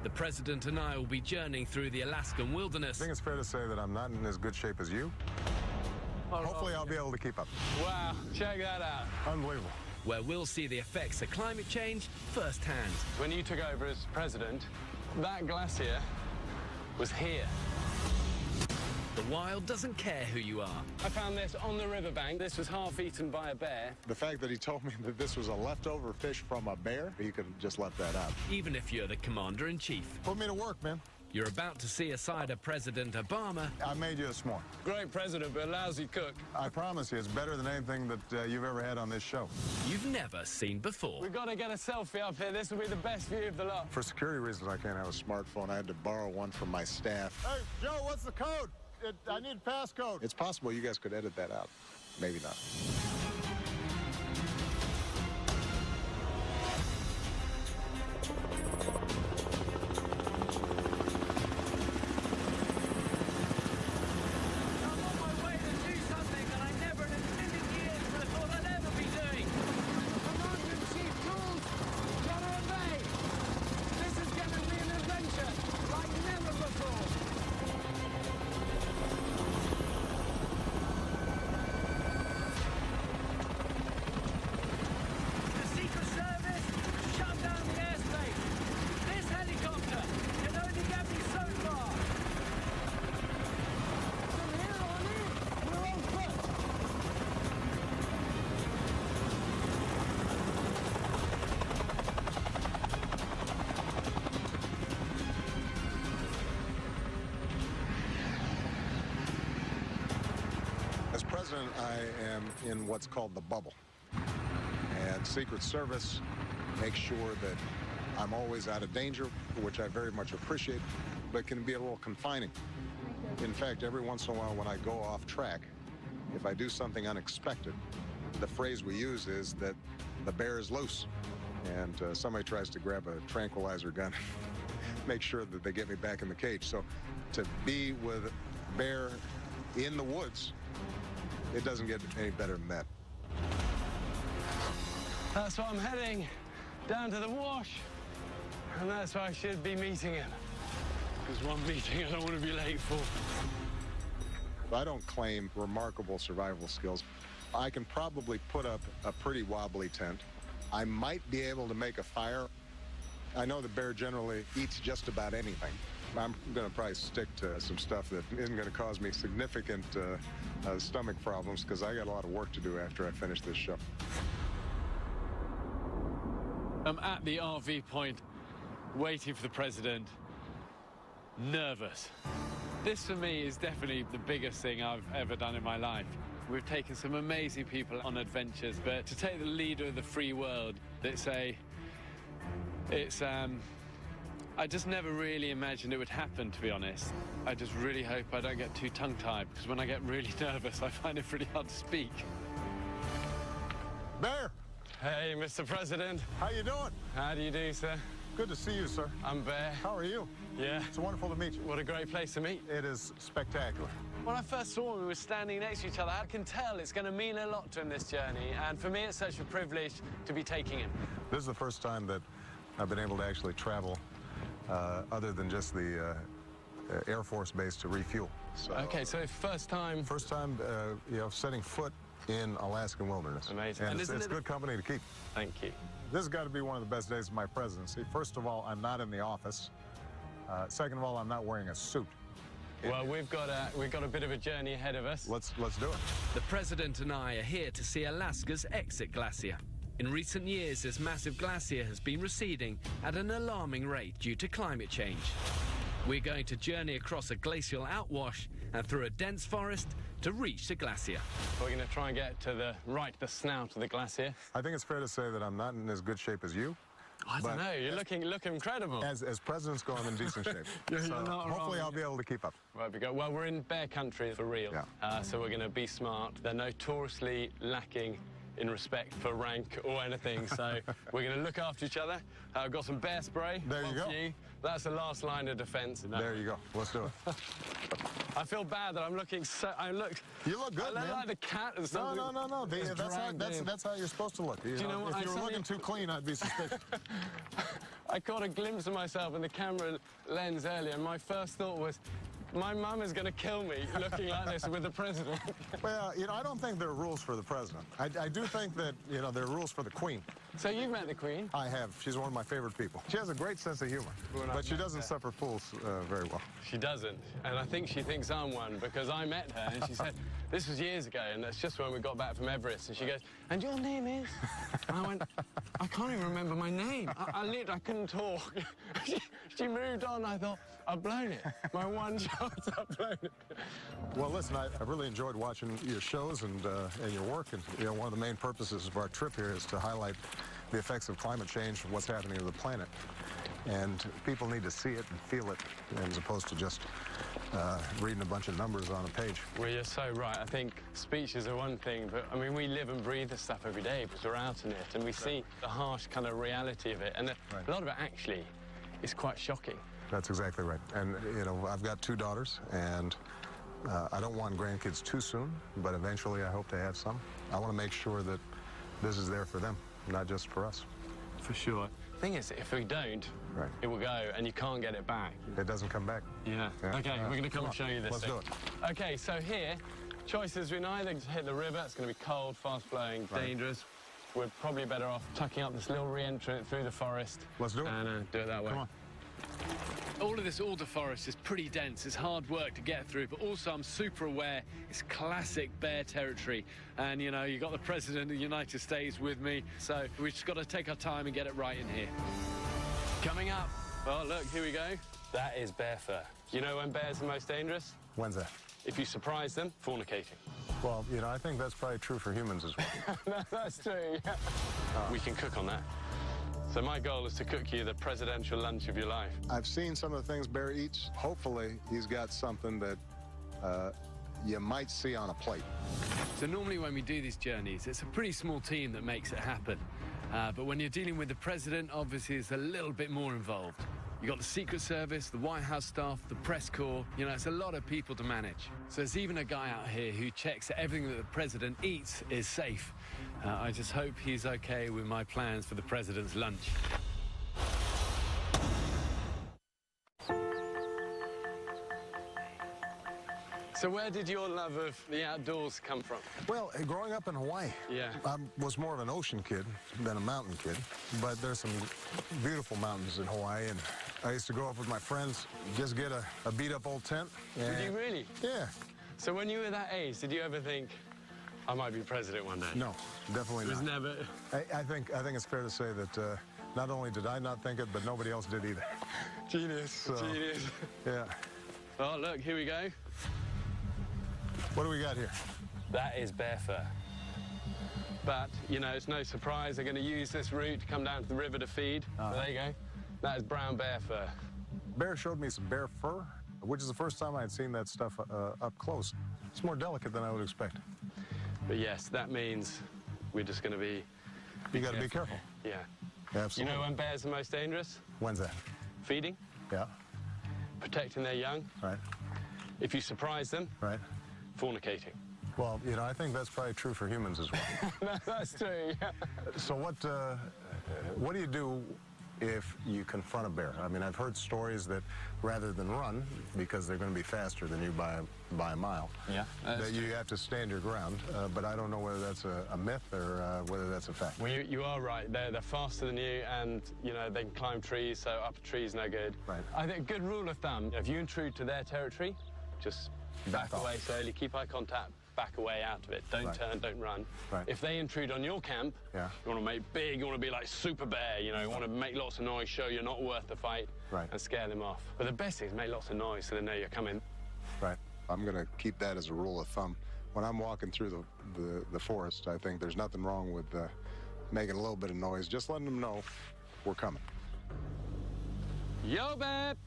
The president and I will be journeying through the Alaskan wilderness. I think it's fair to say that I'm not in as good shape as you. Hopefully I'll be able to keep up. Wow, check that out. Unbelievable. Where we'll see the effects of climate change firsthand. When you took over as president, that glacier was here. The wild doesn't care who you are. I found this on the riverbank. This was half eaten by a bear. The fact that he told me that this was a leftover fish from a bear, he could have just left that out. Even if you're the commander-in-chief. Put me to work, man. You're about to see a side of President Obama. I made you this morning. Great president, but a lousy cook. I promise you, it's better than anything that you've ever had on this show. You've never seen before. We've got to get a selfie up here. This will be the best view of the lot. For security reasons, I can't have a smartphone. I had to borrow one from my staff. Hey, Joe, what's the code? I need a passcode. It's possible you guys could edit that out. Maybe not. As president, I am in what's called the bubble. And Secret Service makes sure that I'm always out of danger, which I very much appreciate, but can be a little confining. In fact, every once in a while when I go off track, if I do something unexpected, the phrase we use is that the bear is loose. And somebody tries to grab a tranquilizer gun, make sure that they get me back in the cage. So to be with a bear in the woods, it doesn't get any better than that. That's why I'm heading down to the wash, and that's why I should be meeting him. There's one meeting I don't want to be late for. I don't claim remarkable survival skills. I can probably put up a pretty wobbly tent. I might be able to make a fire. I know the bear generally eats just about anything. I'm going to probably stick to some stuff that isn't going to cause me significant stomach problems, because I got a lot of work to do after I finish this show. I'm at the RV point, waiting for the president, nervous. This, for me, is definitely the biggest thing I've ever done in my life. We've taken some amazing people on adventures, but to take the leader of the free world, I just never really imagined it would happen, to be honest. I just really hope I don't get too tongue-tied, because when I get really nervous, I find it pretty hard to speak. Bear! Hey, Mr. President. How you doing? How do you do, sir? Good to see you, sir. I'm Bear. How are you? Yeah. It's wonderful to meet you. What a great place to meet. It is spectacular. When I first saw him, we were standing next to each other. I can tell it's going to mean a lot to him, this journey. And for me, it's such a privilege to be taking him. This is the first time that I've been able to actually travel other than just the Air Force base to refuel. So, okay, so first time... First time, setting foot in Alaskan wilderness. Amazing. And it's good company to keep. Thank you. This has got to be one of the best days of my presidency. First of all, I'm not in the office. Second of all, I'm not wearing a suit. Well, we've got a bit of a journey ahead of us. Let's do it. The president and I are here to see Alaska's exit glacier. In recent years, this massive glacier has been receding at an alarming rate due to climate change. We're going to journey across a glacial outwash and through a dense forest to reach the glacier. We're going to try and get to the snout of the glacier. I think it's fair to say that I'm not in as good shape as you. I don't know. You look incredible. As presidents go, I'm in decent shape. You're so not hopefully wrong. I'll be able to keep up. Right, we go. Well, we're in bear country for real. Yeah. So we're going to be smart. They're notoriously lacking in respect for rank or anything. So we're going to look after each other. I've got some bear spray. There you go. That's the last line of defense. There you go. Let's do it. I feel bad that I'm looking so... You look good, I look man. like the cat or something. No. That's how you're supposed to look. Do you know what? If you were looking too clean, I'd be suspicious. I caught a glimpse of myself in the camera lens earlier, and my first thought was, my mum is going to kill me looking like this with the president. Well, you know, I don't think there are rules for the president. I do think that, you know, there are rules for the Queen. So you've met the Queen? I have. She's one of my favorite people. She has a great sense of humor, but she doesn't suffer fools very well. She doesn't, and I think she thinks I'm one, because I met her and she said, this was years ago, and that's just when we got back from Everest, and she goes, and your name is? And I went, I can't even remember my name. I couldn't talk. She moved on. I thought, I've blown it. My one shot, I've blown it. Well, listen, I really enjoyed watching your shows and your work, and you know, one of the main purposes of our trip here is to highlight the effects of climate change and what's happening to the planet. And people need to see it and feel it, as opposed to just reading a bunch of numbers on a page. Well, you're so right. I think speeches are one thing, but I mean, we live and breathe this stuff every day because we're out in it, and we see the harsh kind of reality of it. And a lot of it actually is quite shocking. That's exactly right. And, you know, I've got 2 daughters, and I don't want grandkids too soon, but eventually I hope to have some. I want to make sure that this is there for them, not just for us. For sure. The thing is, if we don't, it will go, and you can't get it back. It doesn't come back. Yeah. Okay, we're going to come and show you this Let's thing. do it. Okay, so here, choices. We can either hit the river. It's going to be cold, fast-flowing, dangerous. We're probably better off tucking up this little re-entrant through the forest. Let's do it. And do it that way. Come on. All of this alder forest is pretty dense. It's hard work to get through, but also I'm super aware it's classic bear territory. And, you know, you got the President of the United States with me, so we've just got to take our time and get it right in here. Coming up. Oh, look, here we go. That is bear fur. You know when bears are most dangerous? When's that? If you surprise them, fornicating. Well, you know, I think that's probably true for humans as well. That's true, yeah. We can cook on that. So my goal is to cook you the presidential lunch of your life. I've seen some of the things Bear eats. Hopefully, he's got something that you might see on a plate. So normally when we do these journeys, it's a pretty small team that makes it happen. But when you're dealing with the president, obviously it's a little bit more involved. You've got the Secret Service, the White House staff, the press corps. You know, it's a lot of people to manage. So there's even a guy out here who checks that everything that the president eats is safe. I just hope he's okay with my plans for the president's lunch. So where did your love of the outdoors come from? Well, growing up in Hawaii, I was more of an ocean kid than a mountain kid. But there's some beautiful mountains in Hawaii, and I used to go up with my friends, just get a beat-up old tent. Did you really? Yeah. So when you were that age, did you ever think, I might be president one day? No, definitely not. It was never... I think it's fair to say that not only did I not think it, but nobody else did either. Genius, So, genius. Yeah. Oh, look, here we go. What do we got here? That is bear fur. But, you know, it's no surprise they're going to use this route to come down to the river to feed. So there you go. That is brown bear fur. Bear showed me some bear fur, which is the first time I'd seen that stuff up close. It's more delicate than I would expect. But yes, that means we're just going to be... You got to be careful. Yeah. Absolutely. You know when bears are most dangerous? When's that? Feeding, Yeah. protecting their young. Right. If you surprise them, Right. fornicating. Well, you know, I think that's probably true for humans as well. That's true, yeah. So what do you do if you confront a bear? I mean, I've heard stories that rather than run, because they're going to be faster than you by a mile, that you have to stand your ground. But I don't know whether that's a myth or whether that's a fact. Well, you are right. They're faster than you, and, you know, they can climb trees, so up a tree is no good. Right. I think a good rule of thumb, if you intrude to their territory, just back away slowly, keep eye contact, back away out of it. Don't turn, don't run. Right. If they intrude on your camp, you want to make big, you want to be like super bear, you know, you want to make lots of noise, show you're not worth the fight, and scare them off. But the best thing is make lots of noise so they know you're coming. Right. I'm going to keep that as a rule of thumb. When I'm walking through the forest, I think there's nothing wrong with making a little bit of noise, just letting them know we're coming. Yo, babe!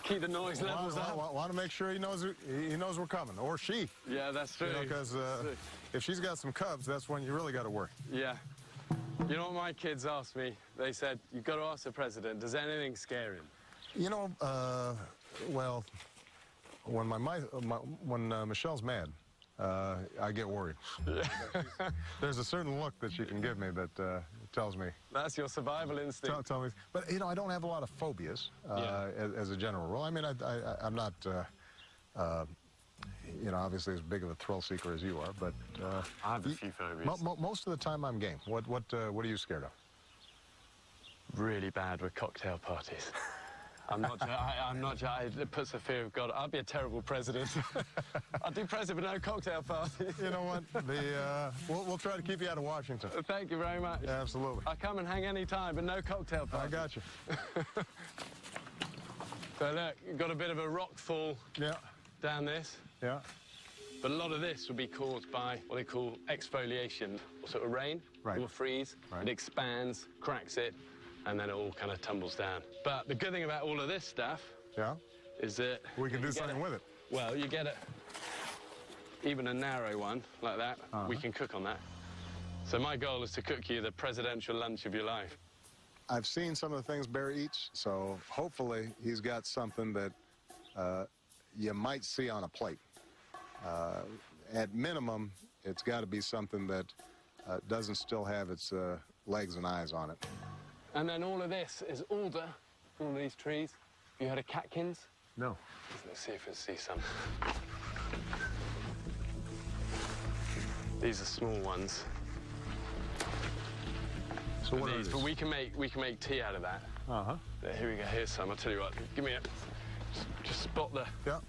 Keep the noise levels up. Want to make sure he knows we're coming, or she. Yeah, that's true. Because if she's got some cubs, that's when you really got to worry. Yeah. You know what my kids asked me? They said, you've got to ask the president, does anything scare him? You know, well, when Michelle's mad, I get worried. There's a certain look that she can give me that tells me. That's your survival instinct. Tell me. But, you know, I don't have a lot of phobias as a general rule. I mean, I'm not, you know, obviously as big of a thrill seeker as you are, but... I have a few phobias. Most of the time I'm game. What are you scared of? Really bad with cocktail parties. I'm not. It puts the fear of God. I'd be a terrible president. I'd do president but no cocktail parties. You know what? We'll try to keep you out of Washington. Thank you very much. Yeah, absolutely. I'll come and hang any time, but no cocktail parties. I got you. So look, you've got a bit of a rock fall down this. Yeah. But a lot of this will be caused by what they call exfoliation, sort of rain. Right. It will freeze, it expands, cracks it, and then it all kind of tumbles down. But the good thing about all of this stuff is that... We can do something with it. Well, you get it, even a narrow one like that, we can cook on that. So my goal is to cook you the presidential lunch of your life. I've seen some of the things Bear eats, so hopefully he's got something that you might see on a plate. At minimum, it's got to be something that doesn't still have its legs and eyes on it. And then all of this is alder, all of these trees. Have you heard of catkins? No. Let's see if we see some. These are small ones. So what are these? But we can make tea out of that. Here we go. Here's some. I'll tell you what. Give me a. Just spot the. Yeah.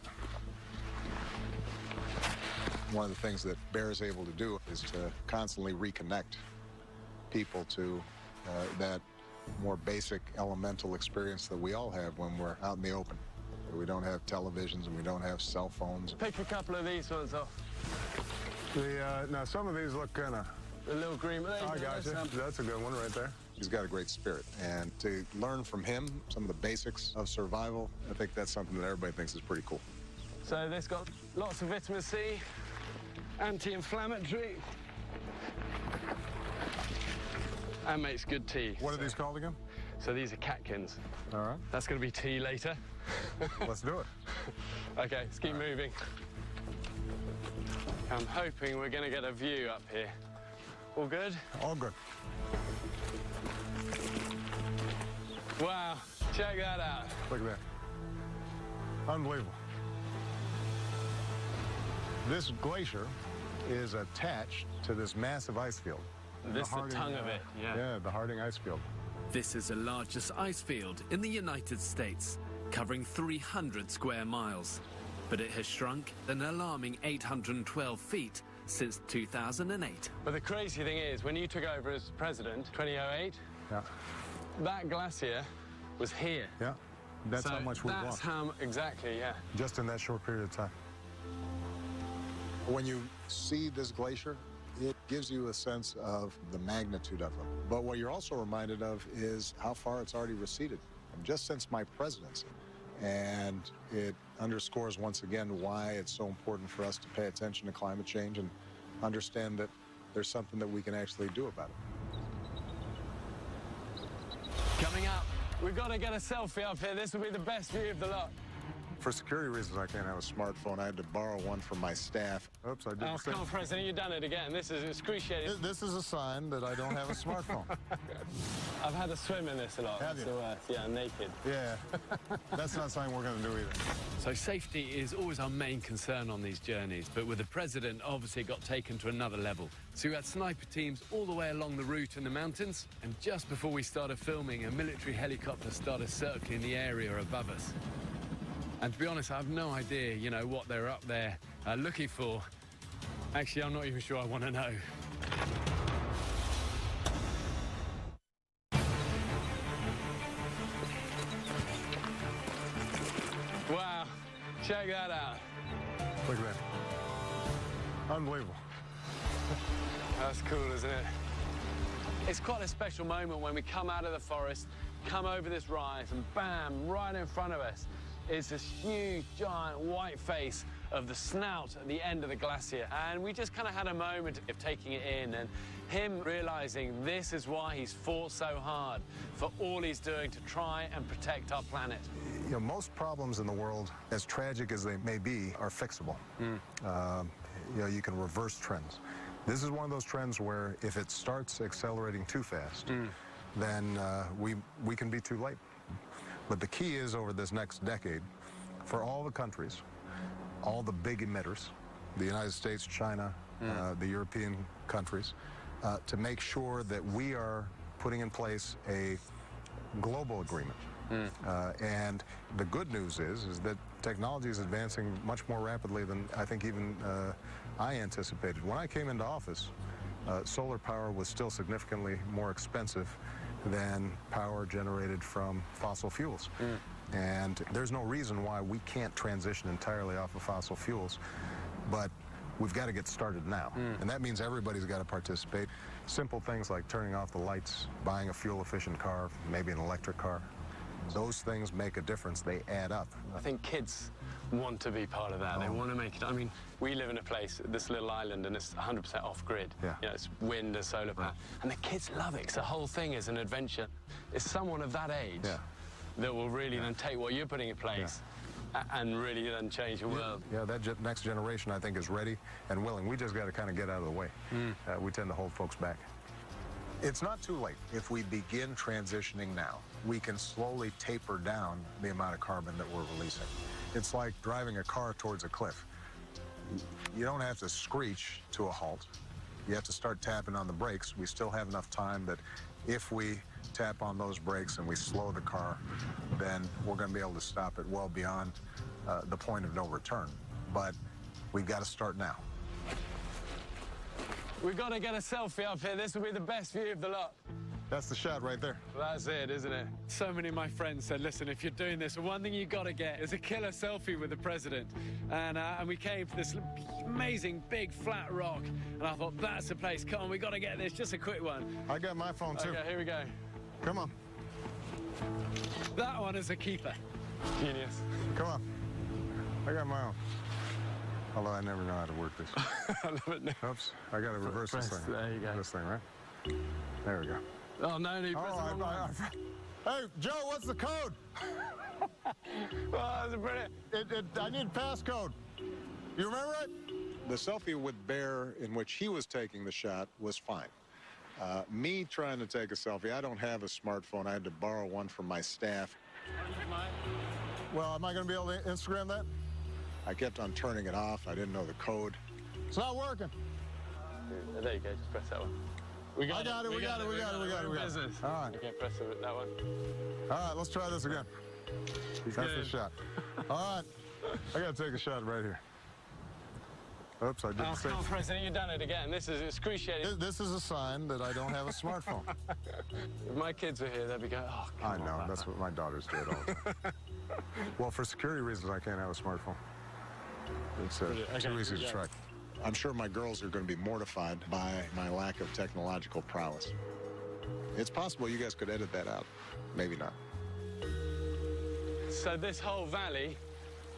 One of the things that Bear is able to do is to constantly reconnect people to that more basic elemental experience that we all have when we're out in the open. We don't have televisions and we don't have cell phones. Pick a couple of these ones off. Now some of these look kind of... The little green... I got you. That's a good one right there. He's got a great spirit. And to learn from him some of the basics of survival, I think that's something that everybody thinks is pretty cool. So this got lots of vitamin C, anti-inflammatory, and makes good tea. What are these called again? So these are catkins. All right. That's going to be tea later. Let's do it. Okay, let's keep moving. I'm hoping we're going to get a view up here. All good? All good. Wow, check that out. Look at that. Unbelievable. This glacier is attached to this massive ice field. This is the tongue of it, Yeah, the Harding ice field. This is the largest ice field in the United States, covering 300 square miles. But it has shrunk an alarming 812 feet since 2008. But the crazy thing is, when you took over as president, 2008, that glacier was here. Yeah, that's how much we've lost. That's how, exactly, yeah. Just in that short period of time. When you see this glacier, it gives you a sense of the magnitude of them. But what you're also reminded of is how far it's already receded, just since my presidency. And it underscores once again why it's so important for us to pay attention to climate change and understand that there's something that we can actually do about it. Coming up, we've got to get a selfie up here. This will be the best view of the lot. For security reasons, I can't have a smartphone. I had to borrow one from my staff. Oops, I did. Oh, come on, President, you've done it again. This is excruciating. This is a sign that I don't have a smartphone. I've had to swim in this a lot. Have you? Yeah, naked. Yeah, that's not something we're going to do either. So safety is always our main concern on these journeys, but with the president, obviously it got taken to another level. So we had sniper teams all the way along the route in the mountains, and just before we started filming, a military helicopter started circling the area above us. And to be honest, I have no idea, you know, what they're up there looking for. Actually, I'm not even sure I want to know. Wow, check that out. Look at that. Unbelievable. That's cool, isn't it? It's quite a special moment when we come out of the forest, come over this rise, and bam, right in front of us is this huge, giant white face of the snout at the end of the glacier. And we just kind of had a moment of taking it in and him realizing this is why he's fought so hard for all he's doing to try and protect our planet. You know, most problems in the world, as tragic as they may be, are fixable. You know, you can reverse trends. This is one of those trends where if it starts accelerating too fast, then we can be too late. But the key is over this next decade, for all the countries, all the big emitters, the United States, China, the European countries, to make sure that we are putting in place a global agreement. And the good news is that technology is advancing much more rapidly than I think even I anticipated. When I came into office, solar power was still significantly more expensive than power generated from fossil fuels. And there's no reason why we can't transition entirely off of fossil fuels, but we've got to get started now. And that means everybody's got to participate. Simple things like turning off the lights, buying a fuel-efficient car, maybe an electric car. Those things make a difference. They add up. I think kids want to be part of that. They want to make it. I mean, we live in a place, this little island, and it's 100% off-grid. Yeah. You know, it's wind and solar power. And the kids love it, because the whole thing is an adventure. It's someone of that age that will really then take what you're putting in place and really then change the world. Yeah, that next generation, I think, is ready and willing. We just got to kind of get out of the way. We tend to hold folks back. It's not too late. If we begin transitioning now, we can slowly taper down the amount of carbon that we're releasing. It's like driving a car towards a cliff. You don't have to screech to a halt. You have to start tapping on the brakes. We still have enough time that if we tap on those brakes and we slow the car, then we're going to be able to stop it well beyond the point of no return. But we've got to start now. We've got to get a selfie up here. This will be the best view of the lot. That's the shot right there. That's it, isn't it? So many of my friends said, listen, if you're doing this, one thing you got to get is a killer selfie with the president. And we came to this amazing big flat rock, and I thought, that's the place. Come on, we got to get this. Just a quick one. I got my phone too. Okay, here we go. Come on. That one is a keeper. Genius. Come on. I got my own. Although I never know how to work this. I love it now. Oops, I got to reverse this thing. There you go. This thing, right? There we go. Oh, no, you pressed the wrong one. Hey, Joe, what's the code? Oh, that's brilliant. I need passcode. You remember it? The selfie with Bear in which he was taking the shot was fine. Me trying to take a selfie, I don't have a smartphone. I had to borrow one from my staff. Well, am I going to be able to Instagram that? I kept on turning it off. I didn't know the code. It's not working. There you go, just press that one. We got it. We got it. Business. All right. Okay, press that one. All right, let's try this again. That's the shot. All right, I got to take a shot right here. Oops, I did the same. Come on, President, you've done it again. This is excruciating. This is a sign that I don't have a smartphone. If my kids were here, they'd be going, oh, come on. I know, that's what my daughters do all the time. Well, for security reasons, I can't have a smartphone. It's too easy to track. I'm sure my girls are going to be mortified by my lack of technological prowess. It's possible you guys could edit that out. Maybe not. So this whole valley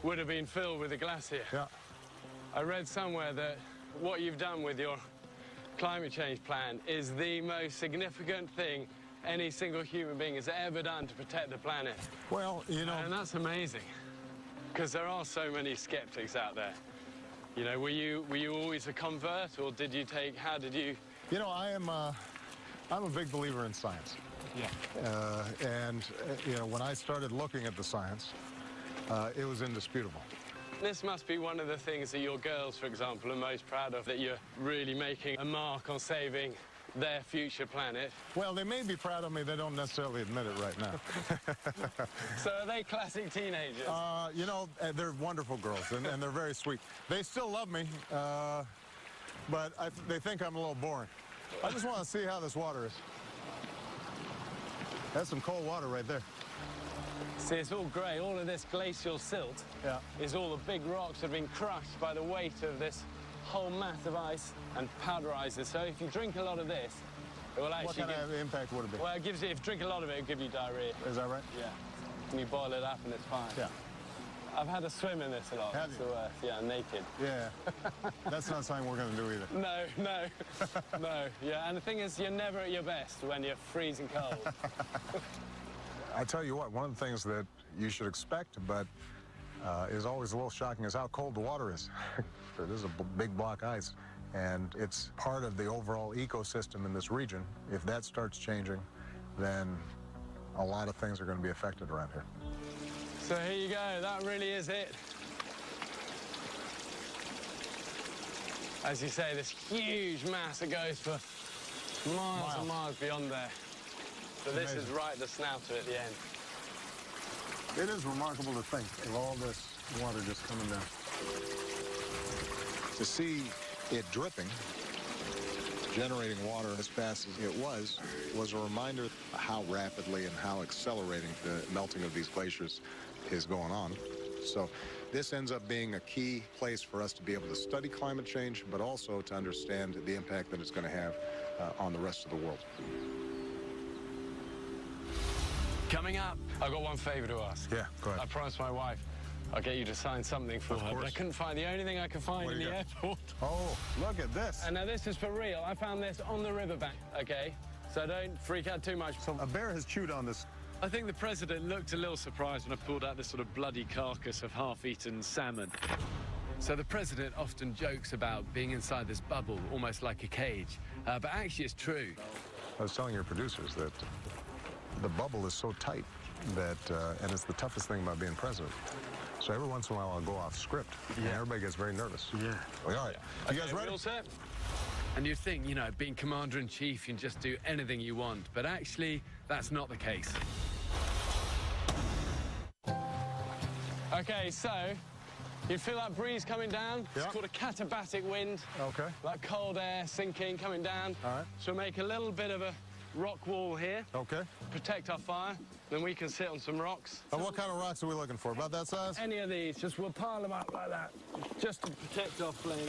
would have been filled with a glacier. Yeah. I read somewhere that what you've done with your climate change plan is the most significant thing any single human being has ever done to protect the planet. Well, you know... And that's amazing, because there are so many skeptics out there. You know, were you always a convert, or did you take, how did you... You know, I'm a big believer in science. Yeah. You know, when I started looking at the science, it was indisputable. This must be one of the things that your girls, for example, are most proud of, that you're really making a mark on saving their future planet. Well, they may be proud of me. They don't necessarily admit it right now. So are they classic teenagers? You know, they're wonderful girls, and they're very sweet. They still love me, but they think I'm a little boring. I just want to see how this water is. That's some cold water right there. See, it's all grey. All of this glacial silt is all the big rocks that have been crushed by the weight of this whole mass of ice and powderizes. So if you drink a lot of this, it will actually What kind of impact would it be? Well, it gives you, if you drink a lot of it, it'll give you diarrhea. Is that right? Yeah. And you boil it up and it's fine. Yeah. I've had a swim in this a lot. Have It's you? the worst. Yeah, naked. Yeah. That's not something we're going to do either. No. No. Yeah, and the thing is, you're never at your best when you're freezing cold. I tell you what, one of the things that you should expect, but is always a little shocking, is how cold the water is. This is a big block ice. and it's part of the overall ecosystem in this region. If that starts changing, then a lot of things are going to be affected around here. So here you go, that really is it. As you say, this huge mass that goes for miles and miles beyond there. So this is right at the snouter at the end. It is remarkable to think of all this water just coming down. To see it dripping, generating water as fast as it was a reminder how rapidly and how accelerating the melting of these glaciers is going on. So this ends up being a key place for us to be able to study climate change, but also to understand the impact that it's going to have on the rest of the world. Coming up. I've got one favour to ask. Yeah, go ahead. I promised my wife I'll get you to sign something for her, but I couldn't find the only thing I could find in the airport. Oh, look at this. And now this is for real. I found this on the riverbank, okay? So don't freak out too much. So a bear has chewed on this. I think the president looked a little surprised when I pulled out this sort of bloody carcass of half-eaten salmon. So the president often jokes about being inside this bubble, almost like a cage. But actually it's true. I was telling your producers that the bubble is so tight that, and it's the toughest thing about being president. So every once in a while I'll go off script, and everybody gets very nervous. Yeah. Like, all right, you guys ready? All set? And you think, you know, being commander-in-chief, you can just do anything you want. But actually, that's not the case. Okay, so you feel that breeze coming down? Yeah. It's called a katabatic wind. Okay. That cold air sinking, coming down. All right. So we'll make a little bit of a rock wall here. Okay. Protect our fire. Then we can sit on some rocks. And what kind of rocks are we looking for? About that size? Any of these, just we'll pile them up like that, just to protect our flame.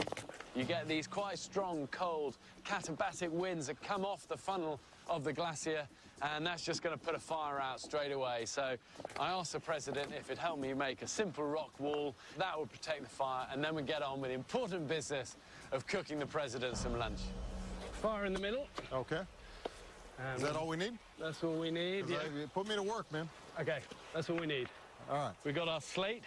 You get these quite strong, cold, katabatic winds that come off the funnel of the glacier, and that's just going to put a fire out straight away. So I asked the president if he'd help me make a simple rock wall. That would protect the fire, and then we get on with the important business of cooking the president some lunch. Fire in the middle. Okay. Is that all we need? That's all we need, yeah. Put me to work, man. Okay, that's all we need. All right. We got our slate.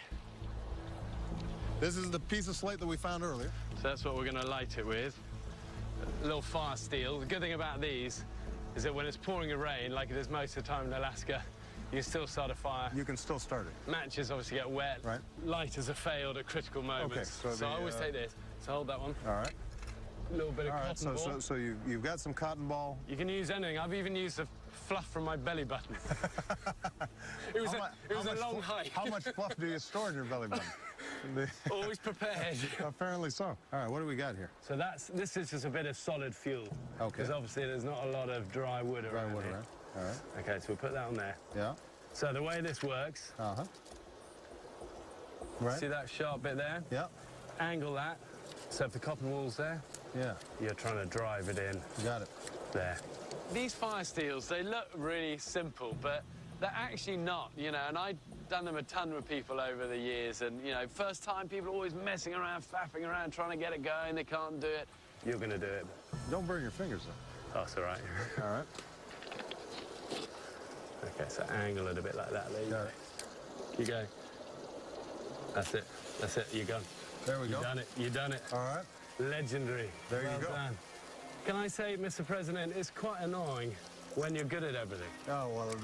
This is the piece of slate that we found earlier. So that's what we're going to light it with. A little fire steel. The good thing about these is that when it's pouring a rain, like it is most of the time in Alaska, you can still start a fire. You can still start it. Matches obviously get wet. Right. Lighters are failed at critical moments. Okay, so I always take this. So hold that one. All right. A little bit of All right, cotton ball. so you've got some cotton ball. You can use anything. I've even used the fluff from my belly button. It was a long hike. How much fluff do you store in your belly button? Always prepared. Apparently so. All right, what do we got here? So this is just a bit of solid fuel. Okay. Because obviously there's not a lot of dry wood around here. All right. Okay, so we'll put that on there. Yeah. So the way this works, Uh-huh. Right. see that sharp bit there? Yeah. Angle that. So if the cotton wool's there, Yeah. you're trying to drive it in. Got it. There. These fire steels, they look really simple, but they're actually not, you know, and I've done them a ton with people over the years, and, you know, first time people are always messing around, faffing around, trying to get it going, they can't do it. You're going to do it. Don't burn your fingers, though. That's all right. All right. Okay, so angle it a bit like that. There you Got go. it. Keep going. That's it. That's it. You're gone. There we go. You've done it. You've done it. All right. Legendary. There you Well go. done. Can I say, Mr. President, it's quite annoying when you're good at everything. Oh, well,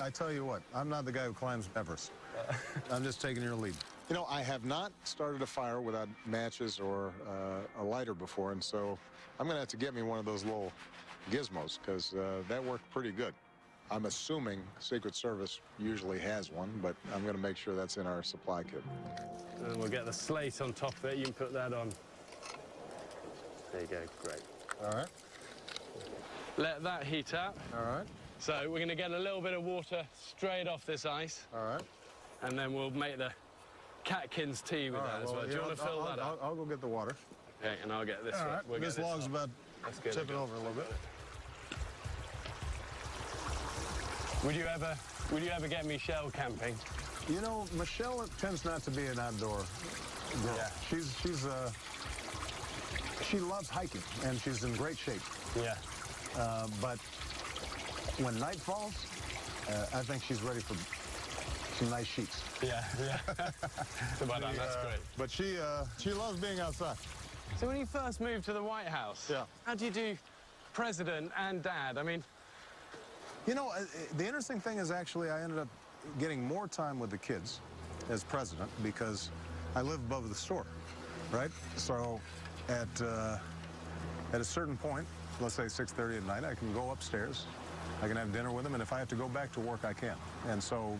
I tell you what, I'm not the guy who climbs Everest. I'm just taking your lead. You know, I have not started a fire without matches or a lighter before, and so I'm going to have to get me one of those little gizmos, because that worked pretty good. I'm assuming Secret Service usually has one, but I'm going to make sure that's in our supply kit. And we'll get the slate on top of it. You can put that on. There you go. Great. All right. Let that heat up. All right. So we're going to get a little bit of water straight off this ice. All right. And then we'll make the Catkins tea with that as well. Do you want to fill that up? I'll go get the water. Okay, and I'll get this All one. right. We'll get This this log's off. about That's good. tipping over a little bit. Would you ever get Michelle camping? You know, Michelle tends not to be an outdoor girl. Yeah. She loves hiking, and she's in great shape. Yeah. But when night falls, I think she's ready for some nice sheets. Yeah, yeah. So by that, that's great. But she loves being outside. So when you first moved to the White House, how do you do president and dad? I mean... You know, the interesting thing is actually I ended up getting more time with the kids as president because I live above the store, right? So at a certain point, let's say 6:30 at night, I can go upstairs, I can have dinner with them, and if I have to go back to work, I can. And so,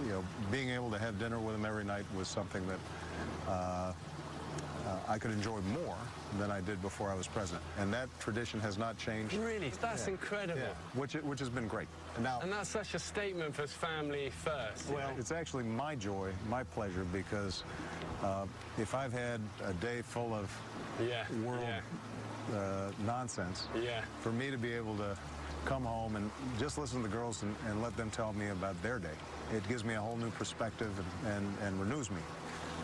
you know, being able to have dinner with them every night was something that I could enjoy more than I did before I was president. And that tradition has not changed. Really? That's incredible. Yeah. Which has been great. And that's such a statement for family first. Well, it's actually my joy, my pleasure, because if I've had a day full of world nonsense, for me to be able to come home and just listen to the girls and let them tell me about their day, it gives me a whole new perspective and renews me.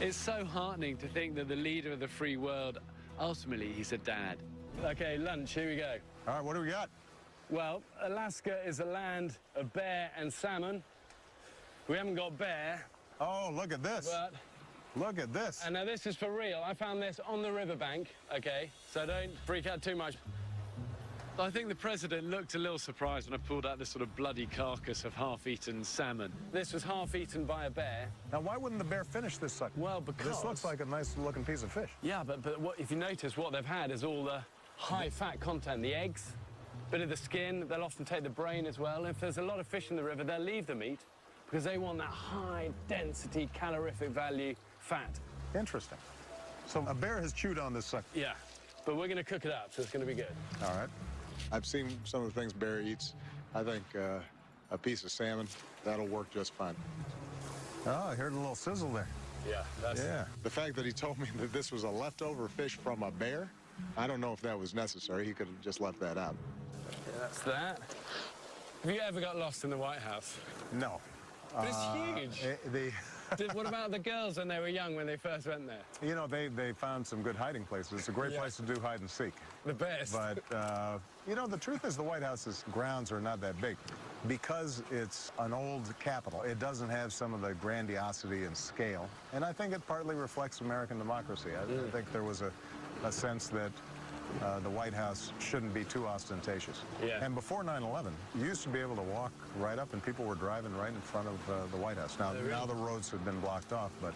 It's so heartening to think that the leader of the free world, ultimately, he's a dad. Okay, lunch, here we go. All right, what do we got? Well, Alaska is a land of bear and salmon. We haven't got bear. Oh, look at this. But look at this. And now this is for real. I found this on the riverbank, okay? So don't freak out too much. I think the president looked a little surprised when I pulled out this sort of bloody carcass of half-eaten salmon. This was half-eaten by a bear. Now, why wouldn't the bear finish this sucker? Well, because... This looks like a nice-looking piece of fish. Yeah, but what, if you notice, what they've had is all the high-fat content, the eggs, bit of the skin. They'll often take the brain as well. If there's a lot of fish in the river, they'll leave the meat because they want that high-density, calorific value fat. Interesting. So a bear has chewed on this sucker. Yeah, but we're going to cook it up, so it's going to be good. All right. I've seen some of the things bear eats. I think a piece of salmon, that'll work just fine. Oh, I heard a little sizzle there. Yeah, that's... Yeah. The fact that he told me that this was a leftover fish from a bear, I don't know if that was necessary. He could have just left that out. Yeah, that's that. Have you ever got lost in the White House? No. But it's huge. What about the girls when they were young, when they first went there? You know, they found some good hiding places. It's a great place to do hide and seek. The best. But, you know, the truth is the White House's grounds are not that big. Because it's an old Capitol, it doesn't have some of the grandiosity and scale. And I think it partly reflects American democracy. I think there was a sense that the White House shouldn't be too ostentatious. Yeah. And before 9/11, you used to be able to walk right up and people were driving right in front of the White House. Now, now the roads have been blocked off, but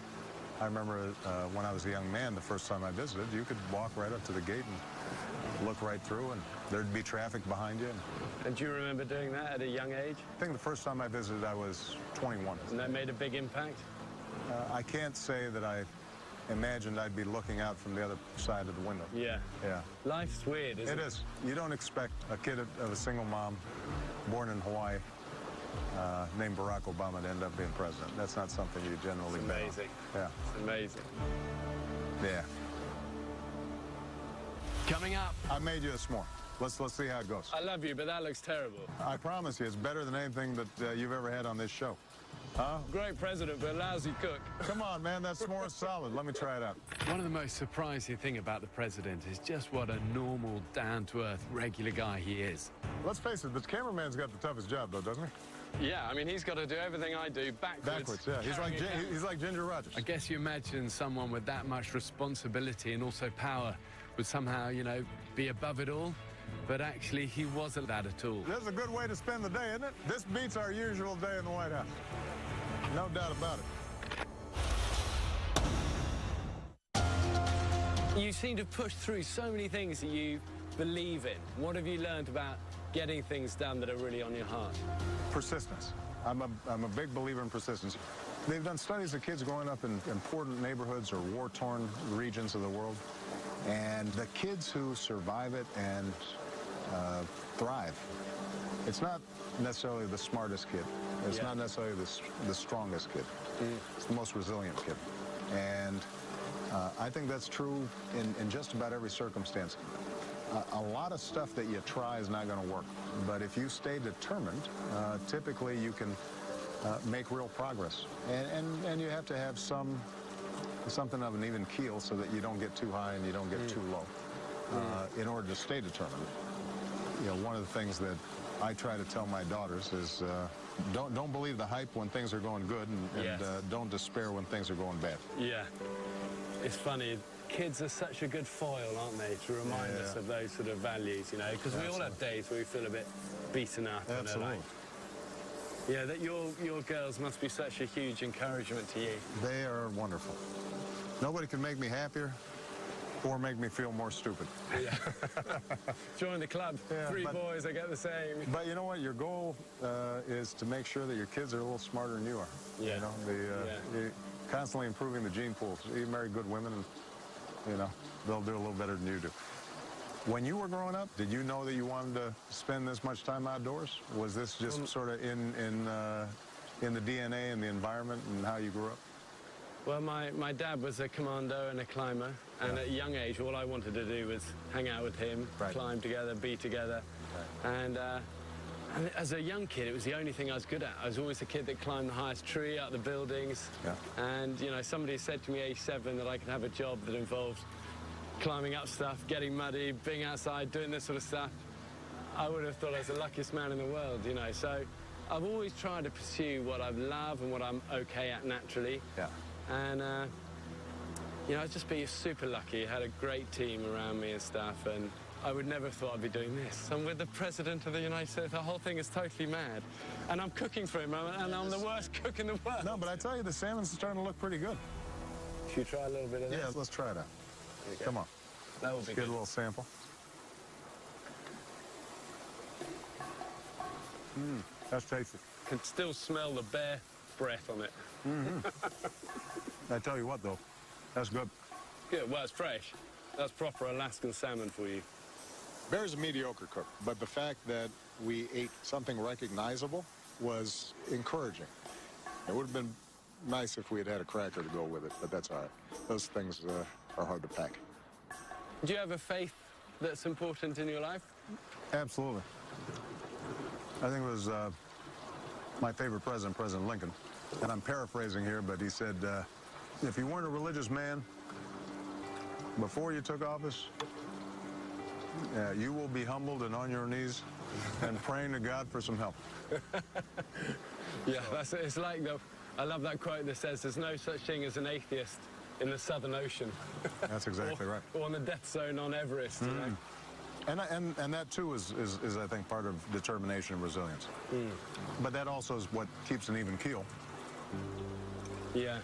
I remember when I was a young man, the first time I visited, you could walk right up to the gate and look right through, and there'd be traffic behind you. And do you remember doing that at a young age? I think the first time I visited, I was 21. And that made a big impact? I can't say that I imagined I'd be looking out from the other side of the window. Yeah. Yeah. Life's weird, isn't it? It is. You don't expect a kid of a single mom born in Hawaii named Barack Obama to end up being president. That's not something you generally It's bet on. amazing. Yeah. It's amazing. Yeah. Coming up. I made you a s'more. Let's see how it goes. I love you, but that looks terrible. I promise you, it's better than anything that you've ever had on this show. Huh? Great president, but a lousy cook. Come on, man, that s'more is solid. Let me try it out. One of the most surprising things about the president is just what a normal, down-to-earth, regular guy he is. Let's face it, the cameraman's got the toughest job, though, doesn't he? Yeah, I mean, he's got to do everything I do backwards. Backwards, yeah. He's like Ginger Rogers. I guess you imagine someone with that much responsibility and also power would somehow, you know, be above it all. But actually, he wasn't that at all. This is a good way to spend the day, isn't it? This beats our usual day in the White House. No doubt about it. You seem to push through so many things that you believe in. What have you learned about getting things done that are really on your heart? Persistence. I'm a big believer in persistence. They've done studies of kids growing up in important neighborhoods or war-torn regions of the world, and the kids who survive it and thrive, it's not necessarily the smartest kid. It's not necessarily the strongest kid. It's the most resilient kid. And I think that's true in just about every circumstance. A lot of stuff that you try is not going to work. But if you stay determined, typically you can make real progress. And you have to have something of an even keel so that you don't get too high and you don't get too low in order to stay determined. You know, one of the things that I try to tell my daughters is don't believe the hype when things are going good and don't despair when things are going bad. Yeah. It's funny. kids are such a good foil, aren't they, to remind us of those sort of values, you know, because we all have days where we feel a bit beaten up. Absolutely. And yeah, that your girls must be such a huge encouragement to you. They are wonderful. Nobody can make me happier or make me feel more stupid. Yeah. Join the club. Yeah, 3 boys, I get the same. But you know what? Your goal is to make sure that your kids are a little smarter than you are. Yeah. You know, you're constantly improving the gene pools. You marry good women, and you know they'll do a little better than you do. When you were growing up, did you know that you wanted to spend this much time outdoors? Was this just sort of in the DNA and the environment and how you grew up? Well, my dad was a commando and a climber, and at a young age, all I wanted to do was hang out with him, climb together, be together. And as a young kid, it was the only thing I was good at. I was always the kid that climbed the highest tree out the buildings. And, you know, somebody said to me, age 7, that I could have a job that involved climbing up stuff, getting muddy, being outside, doing this sort of stuff. I would have thought I was the luckiest man in the world, you know. So I've always tried to pursue what I love and what I'm okay at naturally. And, you know, I've just been super lucky. I had a great team around me and stuff, and I would never have thought I'd be doing this. I'm with the President of the United States. The whole thing is totally mad. And I'm cooking for him, and I'm the worst cook in the world. No, but I tell you, the salmon's starting to look pretty good. Should we try a little bit of this? Yeah, let's try it out. Come on. That would be Get good. a little sample. That's tasty. Can still smell the bare breath on it. I tell you what, though, that's good. Good, well, it's fresh. That's proper Alaskan salmon for you. Bear's a mediocre cook, but the fact that we ate something recognizable was encouraging. It would have been nice if we had had a cracker to go with it, but that's all right. Those things are hard to pack. Do you have a faith that's important in your life? Absolutely. I think it was my favorite president, President Lincoln. And I'm paraphrasing here, but he said, if you weren't a religious man before you took office, you will be humbled and on your knees and praying to God for some help. Yeah, that's it. It's like I love that quote that says, there's no such thing as an atheist in the Southern Ocean. That's exactly right. Or on the death zone on Everest, you know? And that, too, is, I think, part of determination and resilience. But that also is what keeps an even keel. Yeah.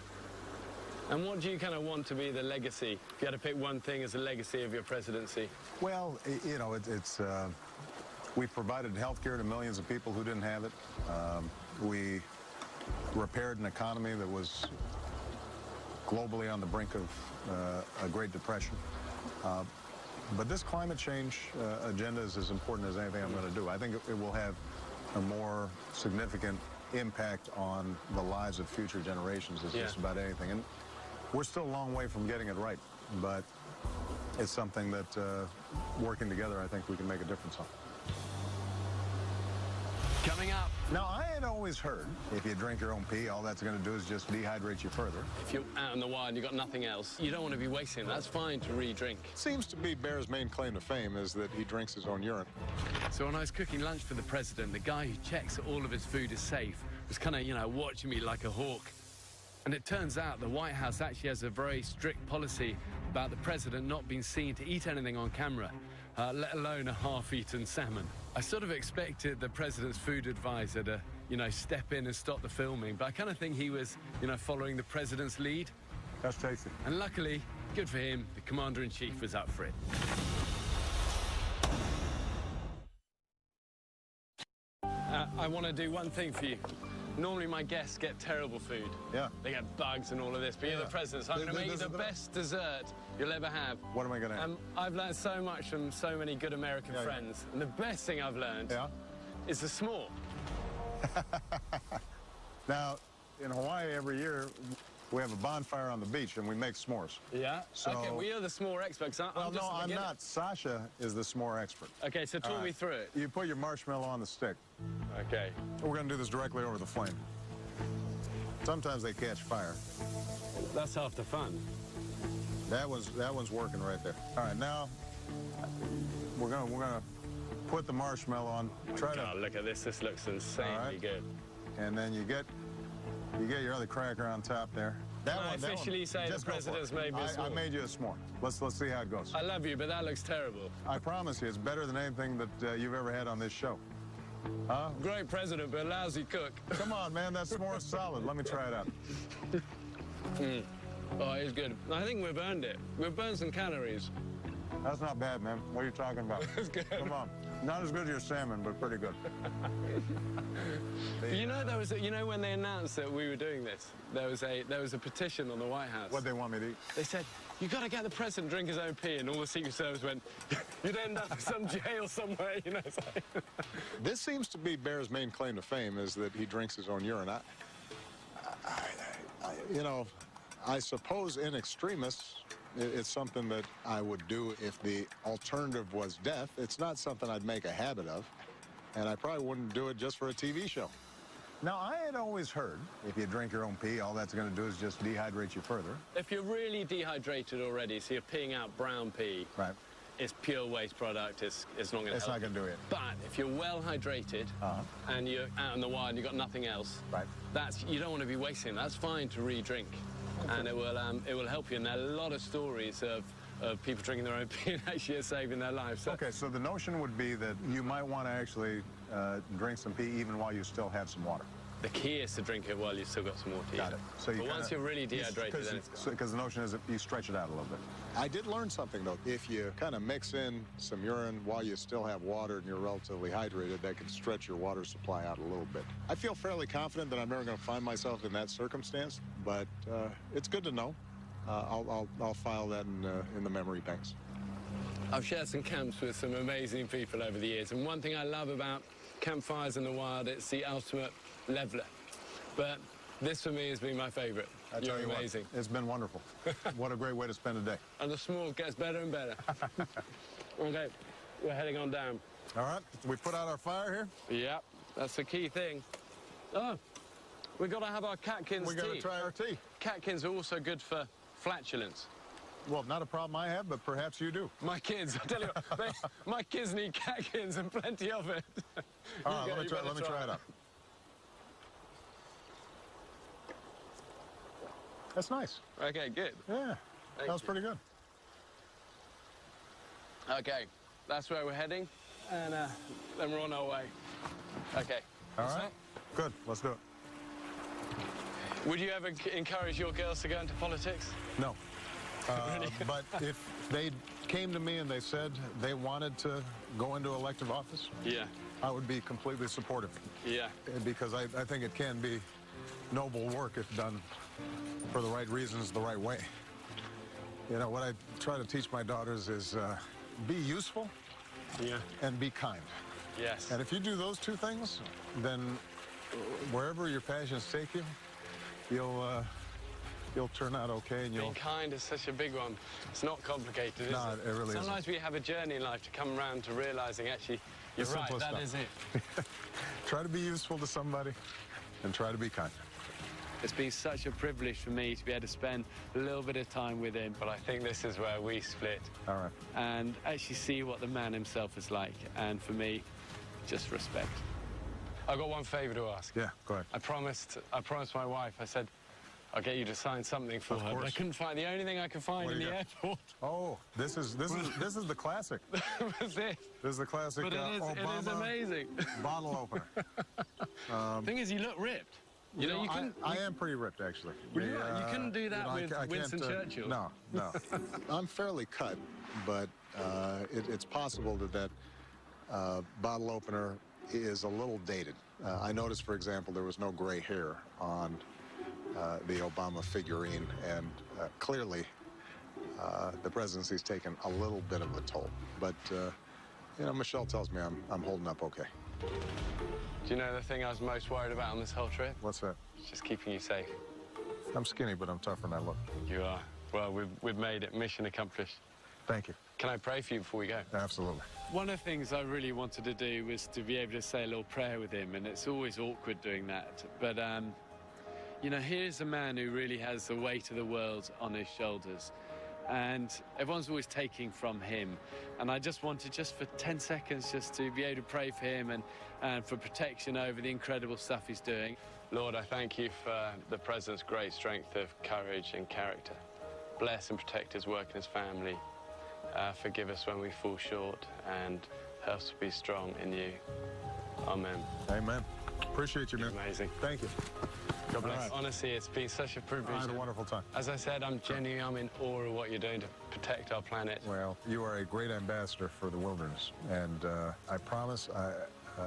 And what do you kind of want to be the legacy? If you had to pick one thing as a legacy of your presidency? Well, you know, we've provided health care to millions of people who didn't have it. We repaired an economy that was globally on the brink of a Great Depression. But this climate change agenda is as important as anything I'm going to do. I think it will have a more significant impact on the lives of future generations as just about anything. And we're still a long way from getting it right, but it's something that working together, I think we can make a difference on. Coming up. Now, I had always heard if you drink your own pee, all that's going to do is just dehydrate you further. If you're out in the wild and you've got nothing else, you don't want to be wasting it. That's fine to re-drink. Seems to be Bear's main claim to fame is that he drinks his own urine. So when I was cooking lunch for the president, the guy who checks that all of his food is safe was kind of, you know, watching me like a hawk. And it turns out the White House actually has a very strict policy about the president not being seen to eat anything on camera, let alone a half-eaten salmon. I sort of expected the president's food advisor to, you know, step in and stop the filming, but I kind of think he was, you know, following the president's lead. That's tasty. And luckily, good for him, the commander-in-chief was up for it. I want to do one thing for you. Normally my guests get terrible food. Yeah. They get bugs and all of this, but you're the president, so I'm going to make you the best dessert you'll ever have. What am I going to have? I've learned so much from so many good American friends, and the best thing I've learned is the s'more. Now, in Hawaii every year, we have a bonfire on the beach and we make s'mores. Yeah? So, okay, we are the s'more experts. I'm not. Sasha is the s'more expert. Okay, so talk me through it. You put your marshmallow on the stick. Okay. We're going to do this directly over the flame. Sometimes they catch fire. That's half the fun. That one's working right there. All right, now we're gonna put the marshmallow on. Oh, look at this. This looks insanely good. And then you get You get your other cracker on top there. Can I officially say the president's made me a s'more? I made you a s'more. Let's see how it goes. I love you, but that looks terrible. I promise you, it's better than anything that you've ever had on this show. Huh? Great president, but a lousy cook. Come on, man, that s'more is solid. Let me try it out. Oh, it's good. I think we've earned it. We've burned some calories. That's not bad, man. What are you talking about? That's good. Come on. Not as good as your salmon, but pretty good. You know, when they announced that we were doing this, there was a petition on the White House. What'd they want me to eat? They said, you got to get the president to drink his own pee, and all the Secret Service went, you'd end up in some jail somewhere, you know. It's like... This seems to be Bear's main claim to fame, is that he drinks his own urine. You know, I suppose in extremis, it's something that I would do if the alternative was death. It's not something I'd make a habit of, and I probably wouldn't do it just for a TV show. Now, I had always heard if you drink your own pee, all that's going to do is just dehydrate you further. If you're really dehydrated already, so you're peeing out brown pee, right? It's pure waste product. It's not going to help. It's not going to do it. But if you're well hydrated and you're out in the wild and you've got nothing else, right? You don't want to be wasting. That's fine to re-drink. Okay. And it will help you. And there are a lot of stories of people drinking their own pee and actually saving their lives. So. Okay, so the notion would be that you might want to actually drink some pee even while you still have some water. The key is to drink it while you've still got some water. Got it. So but once you're really dehydrated, then it's gone. Because the notion is that you stretch it out a little bit. I did learn something, though. If you kind of mix in some urine while you still have water and you're relatively hydrated, that can stretch your water supply out a little bit. I feel fairly confident that I'm never going to find myself in that circumstance, but it's good to know. I'll file that in the memory banks. I've shared some camps with some amazing people over the years, and one thing I love about campfires in the wild, it's the ultimate leveler. But this for me has been my favorite. You're amazing. It's been wonderful. What a great way to spend a day. And the s'more gets better and better. Okay, we're heading on down. All right, we put out our fire here? Yep, that's the key thing. Oh, we've got to have our catkins tea. We've got to try our tea. Catkins are also good for flatulence. Well, not a problem I have, but perhaps you do. My kids, I tell you what, my kids need catkins and plenty of it. All right, let me try it out. That's nice. Okay, good. Yeah, that was pretty good. Okay, that's where we're heading, and then we're on our way. Okay. All right. Good. Let's do it. Would you ever encourage your girls to go into politics? No. But if they came to me and they said they wanted to go into elective office, yeah, I would be completely supportive. Yeah. Because I think it can be noble work if done for the right reasons, the right way. You know, what I try to teach my daughters is be useful, and be kind. Yes. And if you do those two things, then wherever your passions take you, you'll turn out okay. And being kind is such a big one. It's not complicated, is it? It really isn't. Sometimes we have a journey in life to come around to realizing, actually, you're right, that is it. Try to be useful to somebody and try to be kind. It's been such a privilege for me to be able to spend a little bit of time with him, but I think this is where we split. All right. And actually see what the man himself is like. And for me, just respect. I've got one favor to ask. Yeah, go ahead. I promised my wife, I said, I'll get you to sign something for her. But I couldn't find the only thing I could find in the airport. Oh, this is the classic. What's this? This is the classic. But it is amazing. Bottle opener. Thing is, you look ripped. You know, I am pretty ripped, actually. You couldn't do that with Winston Churchill. No. I'm fairly cut, but it's possible that bottle opener is a little dated. I noticed, for example, there was no gray hair on the Obama figurine, and clearly the presidency's taken a little bit of a toll. But you know, Michelle tells me I'm holding up okay. Do you know the thing I was most worried about on this whole trip? What's that? Just keeping you safe. I'm skinny, but I'm tougher than I look. You are. Well, we've made it. Mission accomplished. Thank you. Can I pray for you before we go? Absolutely. One of the things I really wanted to do was to be able to say a little prayer with him, and it's always awkward doing that. But, you know, here's a man who really has the weight of the world on his shoulders. And everyone's always taking from him. And I just wanted, just for 10 seconds, just to be able to pray for him and for protection over the incredible stuff he's doing. Lord, I thank you for the President's great strength of courage and character. Bless and protect his work and his family. Forgive us when we fall short and help us to be strong in you. Amen. Amen. Appreciate you, man. Amazing. Thank you. God bless. right. Honestly, it's been such a privilege. I had a wonderful time. As I said, I'm in awe of what you're doing to protect our planet. Well, you are a great ambassador for the wilderness, and I promise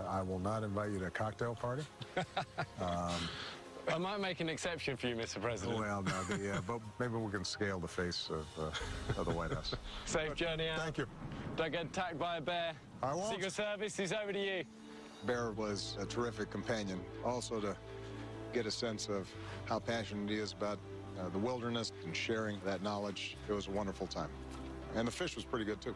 I will not invite you to a cocktail party. I might make an exception for you, Mr. President. Well, no, but maybe we can scale the face of the White House. Safe journey out. Thank you. Don't get attacked by a bear. I won't. Secret Service is over to you. Bear was a terrific companion, also to get a sense of how passionate he is about the wilderness and sharing that knowledge. It was a wonderful time. And the fish was pretty good, too.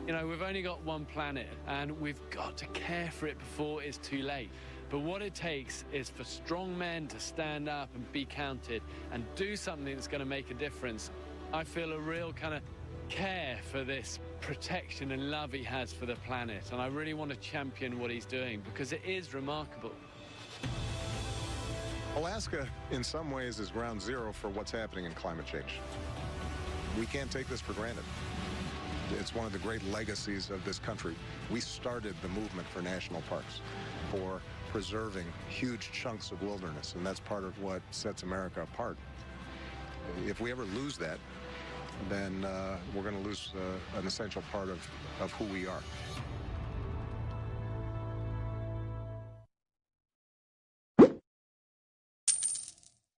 You know, we've only got one planet, and we've got to care for it before it's too late. But what it takes is for strong men to stand up and be counted and do something that's going to make a difference. I feel a real kind of care for this protection and love he has for the planet, and I really want to champion what he's doing because it is remarkable. Alaska, in some ways, is ground zero for what's happening in climate change. We can't take this for granted. It's one of the great legacies of this country. We started the movement for national parks, for preserving huge chunks of wilderness, and that's part of what sets America apart. If we ever lose that, then we're going to lose an essential part of who we are.